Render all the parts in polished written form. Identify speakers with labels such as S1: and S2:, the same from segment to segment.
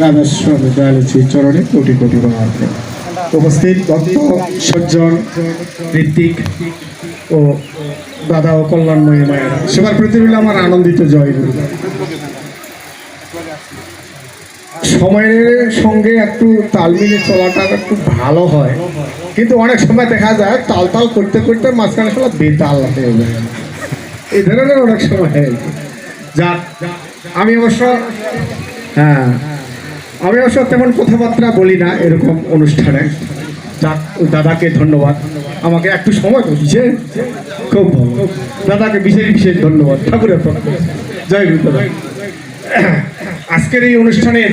S1: রামেশ্বর দয়ালুচি চরণে কোটি কোটি প্রণাম। উপস্থিত ভক্ত সজ্জন ঋত্বিক ও দাদা ও কল্যাণময়ী মায়েরা, সবার প্রতি রইল আমার আনন্দিত জয় গুরু। সময়ের সঙ্গে একটু তাল মিলে চলাটা একটু ভালো হয়, কিন্তু অনেক সময় দেখা যায় তাল তাল করতে করতে মাঝখানে সব বেতাল হয়ে যায়, এই ধরনের অনেক সময় যা। আমি অবশ্য আমি অবশ্য তেমন কথাবার্তা বলি না এরকম অনুষ্ঠানে। যাক, দাদাকে ধন্যবাদ, আমাকে একটু সময় দিয়েছে, খুব ভালো। দাদাকে বিশেষ বিশেষ ধন্যবাদ ঠাকুরের পক্ষে। জয় গুরু। আজকের এই অনুষ্ঠানের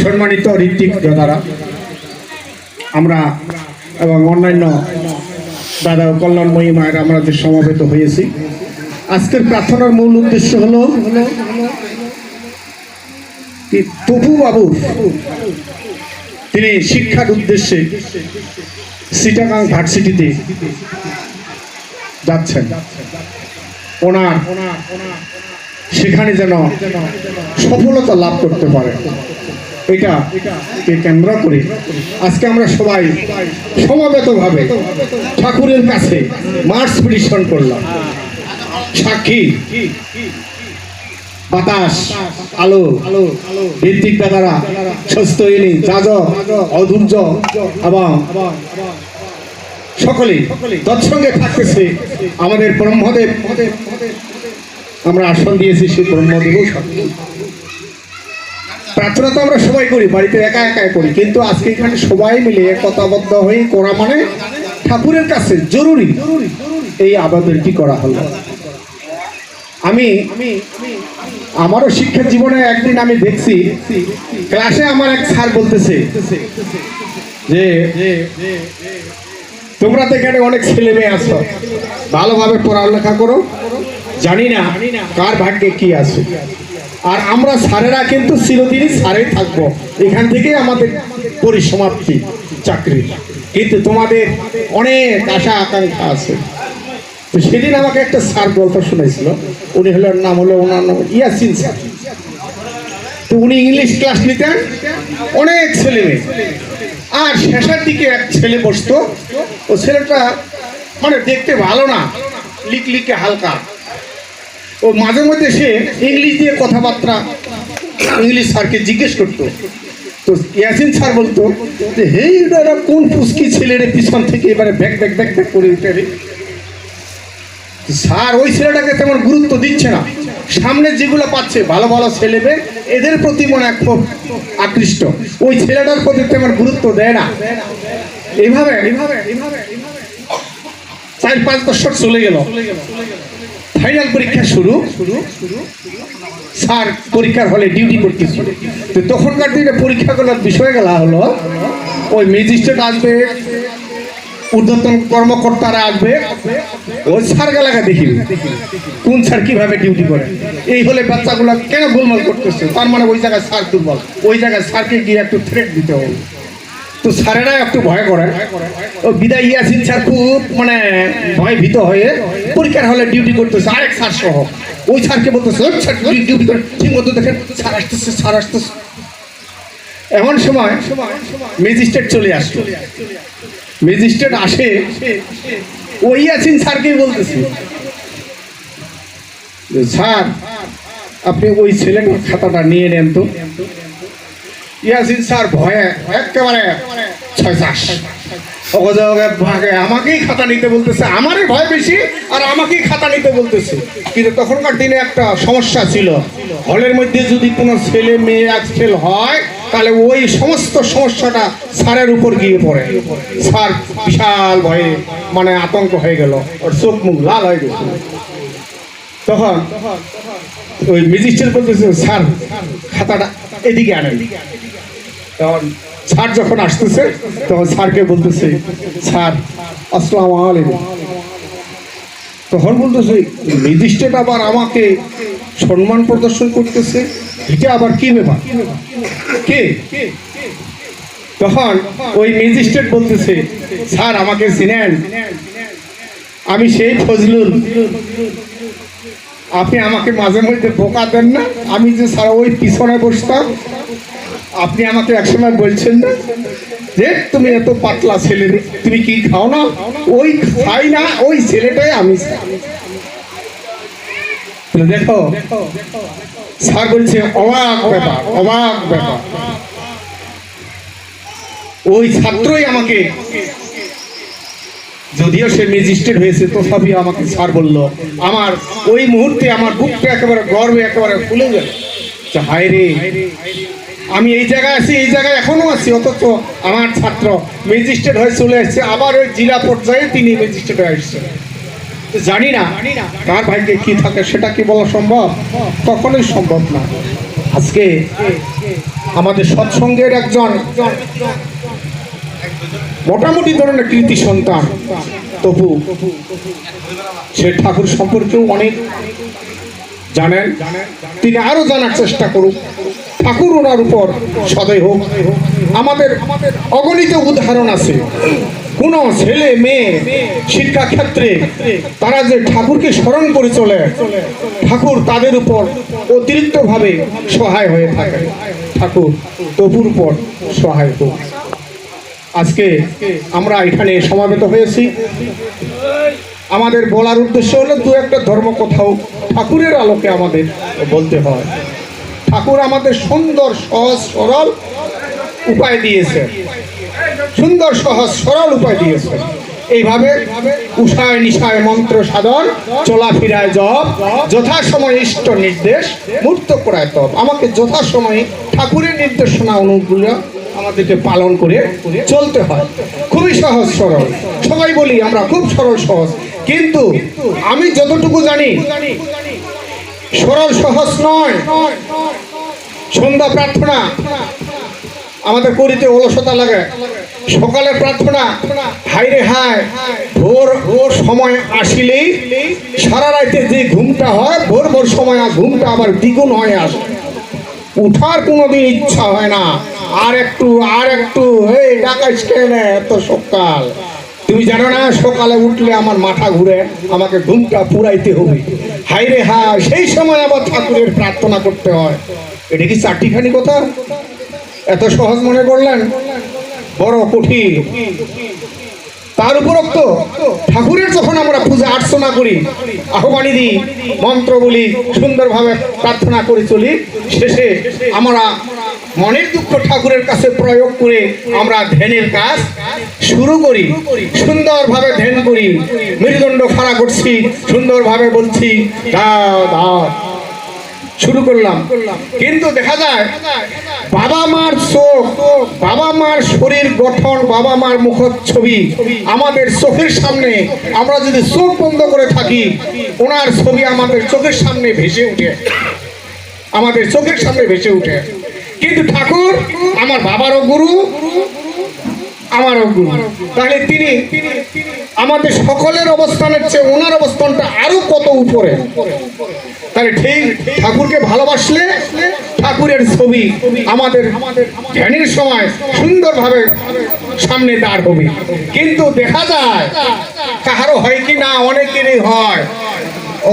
S1: সম্মানিত ঋত্বিক দাদারা, আমরা এবং অন্যান্য দাদা ও কল্যাণময়ী মায়ের আমরা যে সমবেত হয়েছি, আজকের প্রার্থনার মূল উদ্দেশ্য হলো তপু বাবু তিনি শিক্ষার উদ্দেশ্যে চিটাগাং ভার্সিটিতে যাচ্ছেন। ওনার সেখানে যেন সফলতা লাভ করতে পারে, এটাকে কেন্দ্র করে আজকে আমরা সবাই সমবেতভাবে ঠাকুরের কাছে মার্চ পিটিশন করলাম। সাক্ষী বাতাস, আলো, ঋত্বিক দাদারা, স্বস্তিনী, যাজক, অধৈর্য এবং সকলেই তৎসঙ্গে থাকতেছে আমাদের ব্রহ্মদেব। আমরা আসন দিয়েছি সেই ব্রহ্মদেবও সাক্ষী। প্রার্থনা তো আমরা সবাই করি, বাড়িতে একা একা করি, কিন্তু আজকে এখানে সবাই মিলে একতাবদ্ধ হয়ে করা মানে ঠাকুরের কাছে জরুরি এই আবাদটি করা হলো। আমি আমারও শিক্ষা জীবনে একদিন আমি দেখছি, ক্লাসে আমার এক স্যার বলতেছে যে তোমরা তো এখানে অনেক ছেলে মেয়ে আছো, ভালোভাবে পড়ালেখা করো, জানি না কার ভাগ্যে কি আছে। আর আমরা স্যারেরা কিন্তু চিরদিনই স্যারেই থাকবো, এখান থেকে আমাদের পরিসমাপ্তি চাকরি, কিন্তু তোমাদের অনেক আশা আকাঙ্ক্ষা আছে। তো সেদিন আমাকে একটা স্যার গল্প শুনেছিল, উনি হলেন নাম হলো ওনার নাম ইয়াসিন স্যার। তো উনি ইংলিশ ক্লাস নিতেন, অনেক ছেলে মেয়ে, আর শেষের দিকে এক ছেলে বসতো। ও ছেলেটা মানে দেখতে ভালো না, লিখলিখে হালকা। ও মাঝে মধ্যে সে ইংলিশ দিয়ে কথাবার্তা ইংলিশ স্যারকে জিজ্ঞেস করতো। তো ইয়াসিন স্যার বলতো যে হেই এরা কোন পুষ্কি ছেলের পিছন থেকে এবারে ব্যাক ব্যাক ব্যাক ব্যাক করে উঠে। স্যার ওই ছেলেটাকে তেমন গুরুত্ব দিচ্ছে না, সামনে যেগুলো পাচ্ছে ভালো ভালো ছেলে মেয়ে, এদের প্রতি মনে খুব আকৃষ্ট, ওই ছেলেটার প্রতি তেমন গুরুত্ব দেয় না। এইভাবে 4-5 বছর চলে গেল। ফাইনাল পরীক্ষা শুরু, স্যার পরীক্ষার হলে ডিউটি করতেছিল। তো তখনকার দিনে পরীক্ষাগুলোর বিষয় গেলা হলো ওই ম্যাজিস্ট্রেট আসবে, ঊর্ধ্বতন কর্মকর্তারা আসবে, ওই স্যার গেলাকে দেখি কোন স্যার কিভাবে ডিউটি করে। এই হলে বাচ্চাগুলো কেন গোলমাল করতেছে, তার মানে ওই জায়গায় স্যার দুর্বল, ওই জায়গায় স্যারকে গিয়ে একটু থ্রেট দিতে হবে। তো স্যারেরা একটু ভয় করে। ও বিদায় ইয়াসিন স্যার খুব মানে ভয় ভীত হয়ে পরীক্ষার হলে ডিউটি করতেছে, আরেক স্যার সহ। ওই স্যারকে বলতেছে স্যার ডিউটি করে ঠিক মতো দেখেন, স্যার আসতেছে স্যার আসতেছে। এমন সময় ম্যাজিস্ট্রেট চলে আসলো। ম্যাজিস্ট্রেট আসে, ওই ইয়াসিন স্যারকেই বলতেছে স্যার আপনি ওই ছেলেটার খাতাটা নিয়ে নেন তো। ইয়াসিন স্যার ভয়ে একেবারে ভাগে আমাকেই খাতা নিতে বলতেছে, আমারই ভয় বেশি আর আমাকেই খাতা নিতে বলতেছে। কিন্তু তখনকার দিনে একটা সমস্যা ছিল, হলের মধ্যে যদি কোনো ছেলে মেয়ে অ্যাক্সিডেন্ট হয় তাহলে ওই সমস্ত সমস্যাটা স্যারের উপর গিয়ে পড়ে। স্যার বিশাল ভয়ে মানে আতঙ্ক হয়ে গেল, ওর চোখ মুখ লাল হয়ে গেছিল। তখন ওই ম্যাজিস্ট্রেট বলতেছে স্যার খাতাটা এদিকে আনেন। তখন স্যার যখন আসতেছে তখন স্যারকে বলতেছে স্যার আসসালামু আলাইকুম। তখন বলতেছে ম্যাজিস্ট্রেট আবার আমাকে সম্মান প্রদর্শন করতেছে, এটা আবার কি ব্যাপার, কে? তখন ওই ম্যাজিস্ট্রেট বলতেছে স্যার আমাকে চিনেন, আমি সেই ফজলুল, আপনি আমাকে মাঝে মধ্যে বোকা দেন না, আমি যে স্যার ওই পিছনে বসতাম আপনি আমাকে একসময় বলছেন না যে তুমি এত পাতলা ছেলে, তুমি কি খাও না? ওই খাই না, ওই ছেলেটাই আমি। দেখো স্যার বলছে অবাক ব্যাপার, অবাক ব্যাপার। ওই ছাত্রই আমাকে, যদিও সে ম্যাজিস্ট্রেট হয়েছে, তথাপি আমাকে স্যার বলল, আমার ওই মুহূর্তে আমার বুকটা একেবারে গর্বে একেবারে ফুলে গেল। হায় রে, আমি এই জায়গায় আছি, এই জায়গায় এখনো আছি, অথচ আমার ছাত্র ম্যাজিস্ট্রেট হয়ে চলে আসছে, আবার ওই জেলা পর্যায়ে তিনি ম্যাজিস্ট্রেট হয়ে আসছে। জানি না কার ভাগ্যে কি থাকে, সেটা কি বলা সম্ভব? কখনোই সম্ভব না। আজকে আমাদের সৎসঙ্গের একজন মোটামুটি ধরনের কৃতি সন্তান তপু, সে ঠাকুর সম্পর্কেও অনেক জানেন, তিনি আরো জানার চেষ্টা করুক। ঠাকুর ওনার উপর সদয় হোক। আমাদের অগণিত উদাহরণ আছে, কোন ছেলে মেয়ে শিক্ষাক্ষেত্রে তারা যে ঠাকুরকে স্মরণ করে চলে, ঠাকুর তাদের উপর অতিরিক্ত ভাবে সহায় হয়ে থাকে। ঠাকুর তপুর উপর সহায় হোক। আজকে আমরা এখানে সমাবেত হয়েছি, আমাদের বলার উদ্দেশ্য হলো দু একটা ধর্ম কোথাও ঠাকুরের আলোকে আমাদের বলতে হয়। ঠাকুর আমাদের সুন্দর সহজ সরল উপায় দিয়েছে, সুন্দর সহজ সরল উপায় দিয়েছে। এইভাবে উষায় নিশায় মন্ত্র সাধন, চলাফেরায় জপ, যথাসময় ইষ্ট নির্দেশ, মূর্ত করায় তপ। আমাকে যথাসময়ে ঠাকুরের নির্দেশনা অনুগুলো আমাদেরকে পালন করে চলতে হয়। খুবই সহজ সরল, সবাই বলি আমরা খুব সরল সহজ, কিন্তু আমি যতটুকু জানি সরল সহজ নয়। সন্ধ্যা প্রার্থনা আমাদের করিতে অলসতা লাগে, সকালের প্রার্থনা হাইরে হায়, ভোর ভোর সময় আসিলেই সারা রাতে যে ঘুমটা হয়, ভোর ভোর সময় ঘুমটা আবার দ্বিগুণ হয়ে আসে, উঠার কোনোদিন ইচ্ছা হয় না। আর একটু এই ডাকাইছ কেন এত সকাল? তুমি জানো না সকালে উঠলে আমার মাথা ঘুরে, আমাকে ঘুমটা পুরাইতে হবে। হাইরে হায়, সেই সময় আবার ঠাকুরের প্রার্থনা করতে হয়। এটা কি চারটিখানি কথা? এত সহজ মনে করলেন? বড় কঠিন। তার উপরোক্ত ঠাকুরের যখন আমরা পূজা অর্চনা করি, আহ্বানী দিই, মন্ত্র বলি, সুন্দরভাবে প্রার্থনা করে চলি, শেষে আমরা মনের দুঃখ ঠাকুরের কাছে প্রয়োগ করে আমরা ধ্যানের কাজ শুরু করি। সুন্দরভাবে ধ্যান করি, মেরুদণ্ড খাড়া করছি, সুন্দরভাবে বলছি দাও দাও, শুরু করলাম। কিন্তু দেখা যায় বাবা মার চোখ, বাবা মার শরীর গঠন, বাবা মার মুখচ্ছবি আমাদের চোখের সামনে, আমরা যদি চোখ বন্ধ করে থাকি, ওনার ছবি আমাদের চোখের সামনে ভেসে উঠে, আমাদের চোখের সামনে ভেসে উঠে। কিন্তু ঠাকুর আমার বাবারও গুরু, আমারও গুরু, তাহলে তিনি আমাদের সকলের অবস্থানের চেয়ে ওনার অবস্থানটা আরো কত উপরে। তাহলে ঠিক ঠাকুরকে ভালোবাসলে ঠাকুরের ছবি আমাদের ধ্যানের সময় সুন্দরভাবে সামনে দাঁড় হবে। কিন্তু দেখা যায় কাহারও হয় কি না, অনেকেরই হয়,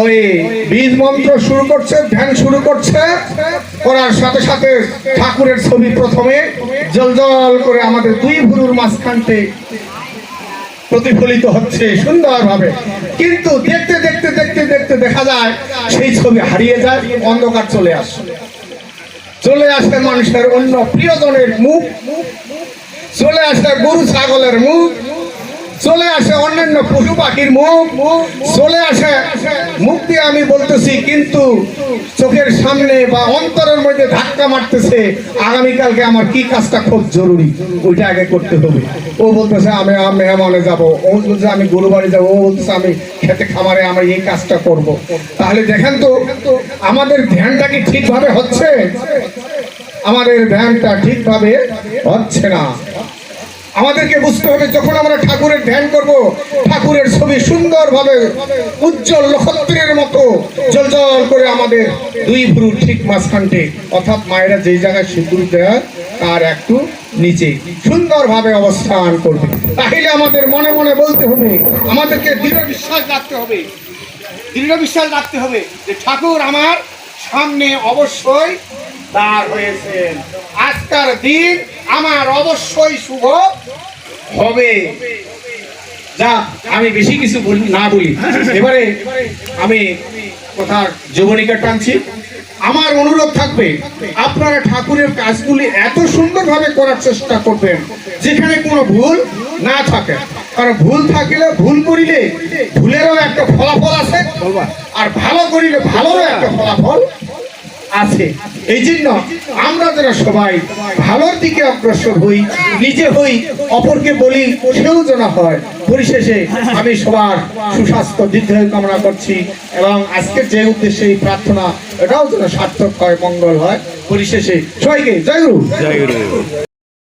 S1: ওই বীজ মন্ত্র শুরু করছে, ধ্যান শুরু করছে, করার সাথে সাথে ঠাকুরের ছবি প্রথমে জল জল করে আমাদের দুই ভুরুর মাঝখানতে প্রতিফলিত হচ্ছে সুন্দরভাবে। কিন্তু দেখতে দেখতে দেখতে দেখতে দেখা যায় সেই ছবি হারিয়ে যায়, অন্ধকার চলে আসে, চলে আসে মানুষের অন্য প্রিয়জনের মুখ, চলে আসে গরু ছাগলের মুখ, চলে আসে অন্যান্য পশু পাখির মুখ, চলে আসে মুখ দিয়ে আমি বলতেছি, কিন্তু চোখের সামনে বা অন্তরের মধ্যে ধাক্কা মারতেছে আগামীকালকে আমার কি কাজটা খুব জরুরি, ওইটা আগে করতে হবে। ও বলতেছে আমি মেহমানে যাব, ও বলছে আমি গরু বাড়ি যাবো, ও বলতেছে আমি খেতে খামারে আমি এই কাজটা করব। তাহলে দেখেন তো আমাদের ধ্যানটা কি ঠিকভাবে হচ্ছে? আমাদের ধ্যানটা ঠিকভাবে হচ্ছে না। আমাদেরকে বুঝতে হবে, যখন আমরা ঠাকুরের ধ্যান করব, ঠাকুরের ছবি সুন্দরভাবে উজ্জ্বল নক্ষত্রের মতো জলজল করে আমাদের দুই ভ্রুর ঠিক মাঝখানতে, অর্থাৎ মায়েরা যেই জায়গায় সিঁদুর দেয় তার একটু নিচে সুন্দরভাবে অবস্থান করবে। তাহলে আমাদের মনে মনে বলতে হবে, আমাদেরকে দৃঢ় বিশ্বাস রাখতে হবে, দৃঢ় বিশ্বাস রাখতে হবে যে ঠাকুর আমার সামনে অবশ্যই দাঁড় হয়েছেন। আজকের দিন আমার অবশ্যই শুভ হবে। যা, আমি বেশি কিছু না বলি, এবারে আমি কথার যৌবনিকা টানছি। আমার অনুরোধ থাকবে, আপনারা ঠাকুরের কাজগুলি এত সুন্দরভাবে করার চেষ্টা করবেন যেখানে কোনো ভুল না থাকে। কারণ ভুল থাকলে, ভুল করিলে ভুলেরও একটা ফলাফল আছে, আর ভালো করিলে ভালোরও একটা ফলাফল আছে। এই জন্য আমরা যারা সবাই ভালোর দিকে অগ্রসর হই, নিজে হই, অপরকে বলি, সেও যেন হয়। পরিশেষে আমি সবার সুস্বাস্থ্য দীর্ঘায়ু কামনা করছি এবং আজকের যে উদ্দেশ্যে এই প্রার্থনা, এটাও যেন সার্থক হয়, মঙ্গল হয়। পরিশেষে সবাইকে জয় গুরু।